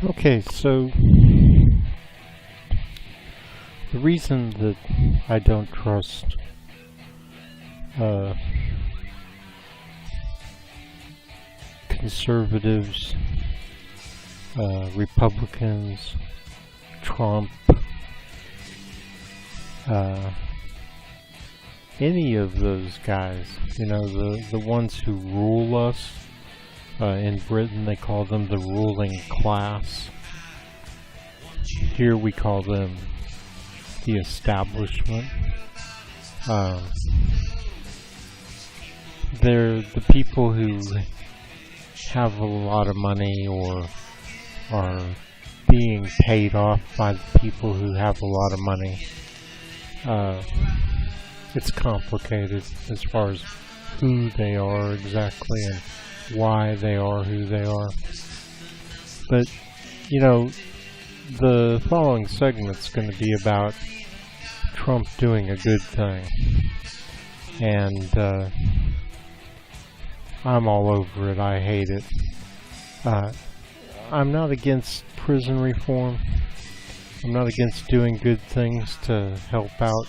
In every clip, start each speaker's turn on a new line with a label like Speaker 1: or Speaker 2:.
Speaker 1: Okay, so the reason that I don't trust conservatives, Republicans, Trump, any of those guys, the ones who rule us. In Britain they call them the ruling class. Here we call them the establishment. They're the people who have a lot of money or are being paid off by the people who have a lot of money. It's complicated as far as who they are exactly and why they are who they are. But, the following segment's going to be about Trump doing a good thing. And I'm all over it. I hate it. I'm not against prison reform. I'm not against doing good things to help out,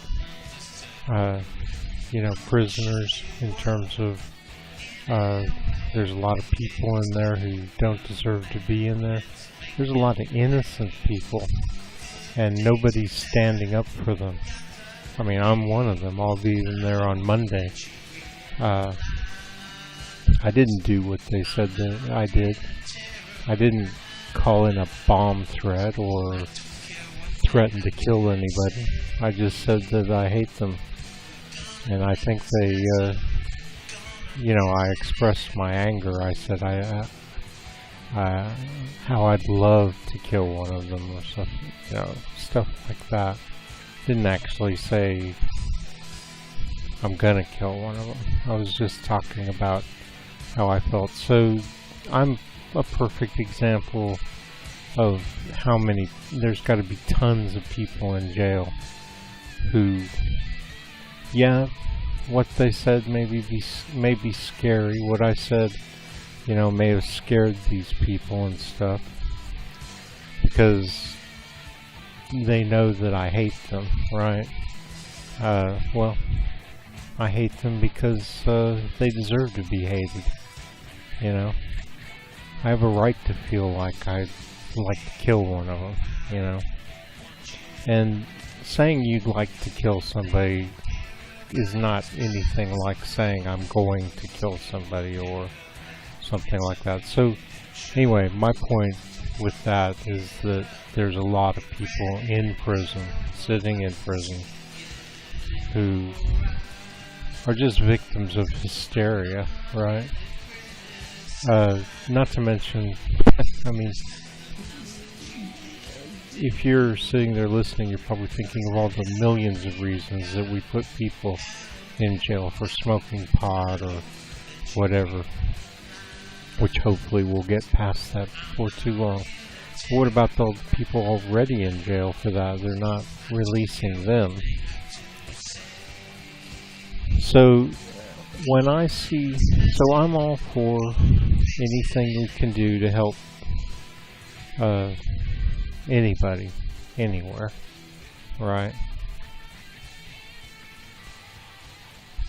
Speaker 1: prisoners in terms of there's a lot of people in there who don't deserve to be in there. There's a lot of innocent people, and nobody's standing up for them. I mean, I'm one of them. I'll be in there on Monday. I didn't do what they said that I did. I didn't call in a bomb threat or threaten to kill anybody. I just said that I hate them. And I think they, I expressed my anger. I said how I'd love to kill one of them or something, stuff like that. Didn't actually say I'm gonna kill one of them. I was just talking about how I felt. So I'm a perfect example of how many, there's got to be tons of people in jail who, what they said may be scary. What I said, may have scared these people and stuff because they know that I hate them, right? Well, I hate them because they deserve to be hated, I have a right to feel like I'd like to kill one of them, And saying you'd like to kill somebody is not anything like saying I'm going to kill somebody or something like that. So anyway, my point with that is that there's a lot of people in prison, sitting in prison, who are just victims of hysteria, right? Not to mention, if you're sitting there listening, you're probably thinking of all the millions of reasons that we put people in jail for smoking pot or whatever, which hopefully we'll get past that before too long. But what about the people already in jail for that? They're not releasing them. So when I see, so I'm all for anything we can do to help anybody, anywhere, right?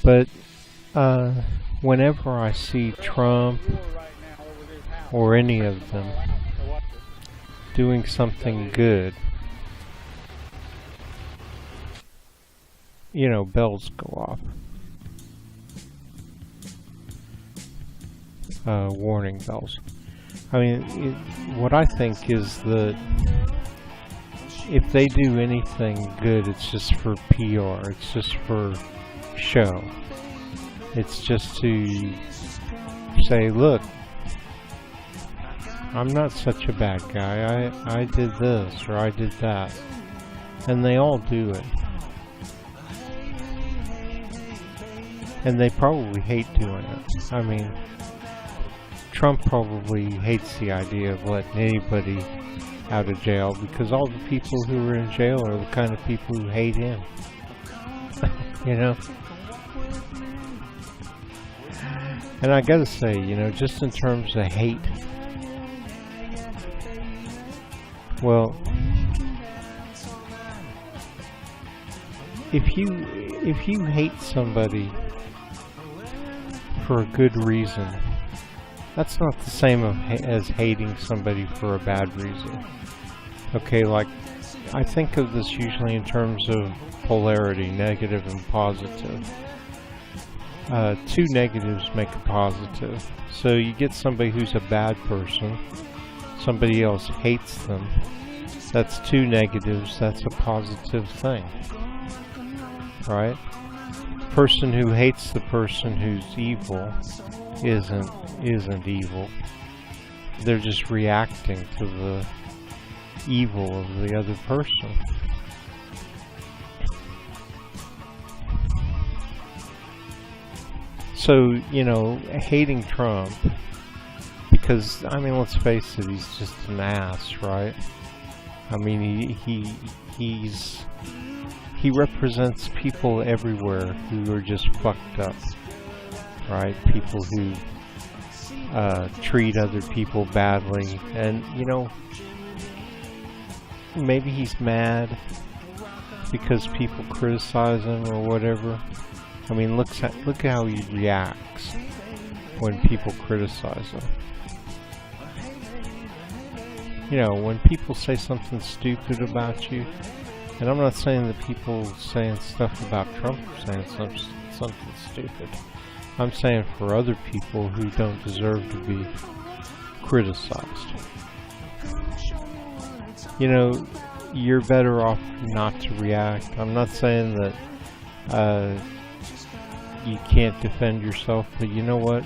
Speaker 1: But whenever I see Trump or any of them doing something good, bells go off. Warning bells. What I think is that if they do anything good, it's just for PR. It's just for show. It's just to say, look, I'm not such a bad guy. I did this or I did that. And they all do it. And they probably hate doing it. Trump probably hates the idea of letting anybody out of jail because all the people who are in jail are the kind of people who hate him. And I gotta say, just in terms of hate, Well, if you hate somebody for a good reason, that's not the same as hating somebody for a bad reason. Okay, like, I think of this usually in terms of polarity, negative and positive. Two negatives make a positive. So you get somebody who's a bad person, somebody else hates them. That's two negatives, that's a positive thing. Right? The person who hates the person who's evil isn't evil. They're just reacting to the evil of the other person. So, you know, hating Trump, because, I mean, let's face it, he's just an ass, right? I mean, he represents people everywhere who are just fucked up, right? People who treat other people badly, and, you know, maybe he's mad because people criticize him or whatever. I mean, look how he reacts when people criticize him. You know, when people say something stupid about you, and I'm not saying that people saying stuff about Trump are saying something stupid. I'm saying for other people who don't deserve to be criticized. You know, you're better off not to react. I'm not saying that you can't defend yourself, but you know what?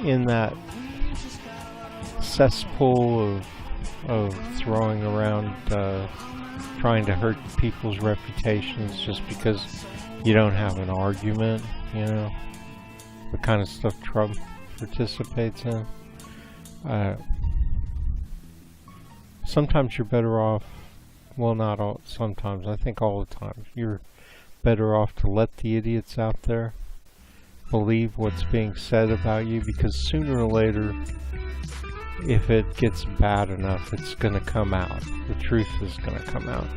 Speaker 1: In that cesspool of throwing around, trying to hurt people's reputations just because you don't have an argument, you know, the kind of stuff Trump participates in. Sometimes you're better off, well, not all, sometimes, I think all the time, you're better off to let the idiots out there believe what's being said about you, because sooner or later, if it gets bad enough, it's gonna come out. The truth is gonna come out.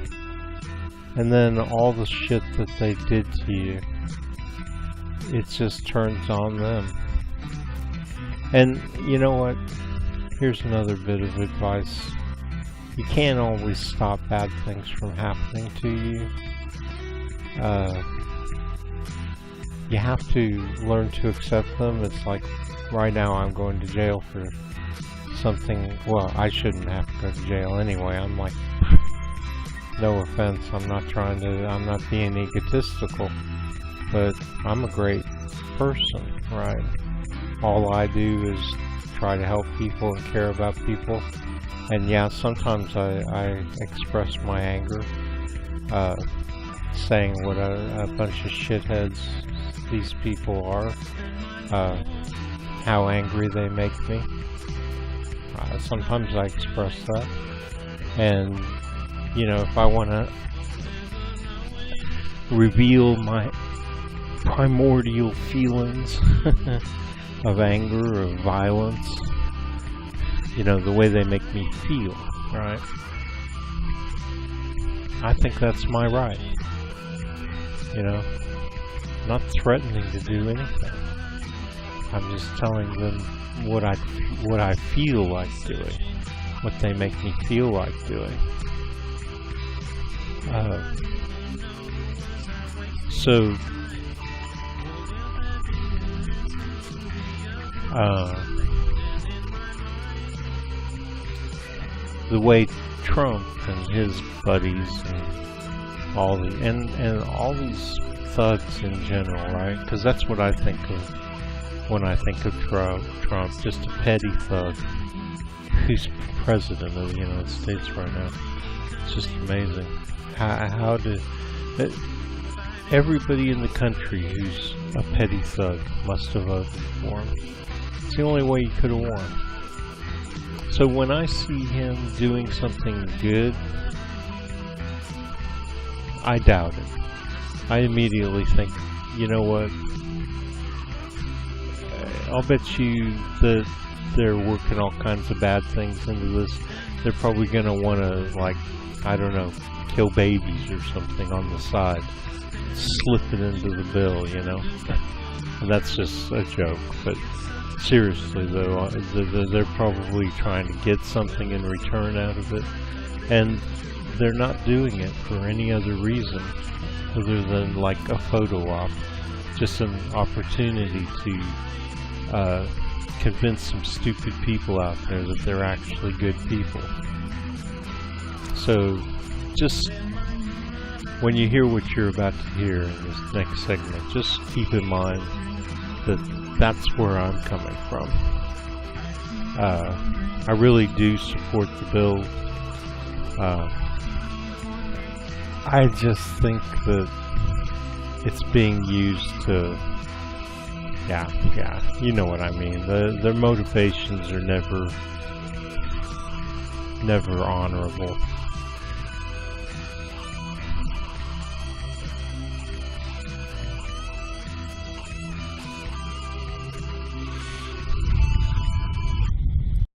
Speaker 1: And then all the shit that they did to you, it just turns on them. And you know what? Here's another bit of advice. You can't always stop bad things from happening to you. You have to learn to accept them. It's like, right now I'm going to jail for something, well, I shouldn't have to go to jail anyway. I'm like, no offense, I'm not being egotistical, but I'm a great person, right? All I do is try to help people and care about people. And yeah, sometimes I express my anger, saying what a bunch of shitheads these people are, how angry they make me. Sometimes I express that, and you know, if I want to reveal my primordial feelings of anger or violence, you know, the way they make me feel, right? I think that's my right. You know, I'm not threatening to do anything. I'm just telling them what I feel like doing, what they make me feel like doing. So the way Trump and his buddies and all these thugs in general, right? Because that's what I think of when I think of Trump, just a petty thug who's president of the United States right now. It's just amazing how everybody in the country who's a petty thug must have voted for him. It's the only way he could have won. So when I see him doing something good, I doubt it. I immediately think, you know what? I'll bet you that they're working all kinds of bad things into this. They're probably going to want to, like, I don't know, kill babies or something on the side. Slip it into the bill, you know. And that's just a joke, but seriously though, they're probably trying to get something in return out of it. And they're not doing it for any other reason other than like a photo op. Just an opportunity to convince some stupid people out there that they're actually good people. So just when you hear what you're about to hear in this next segment, just keep in mind that that's where I'm coming from. I really do support the bill. I just think that it's being used to, yeah, you know what I mean. Their motivations are never honorable.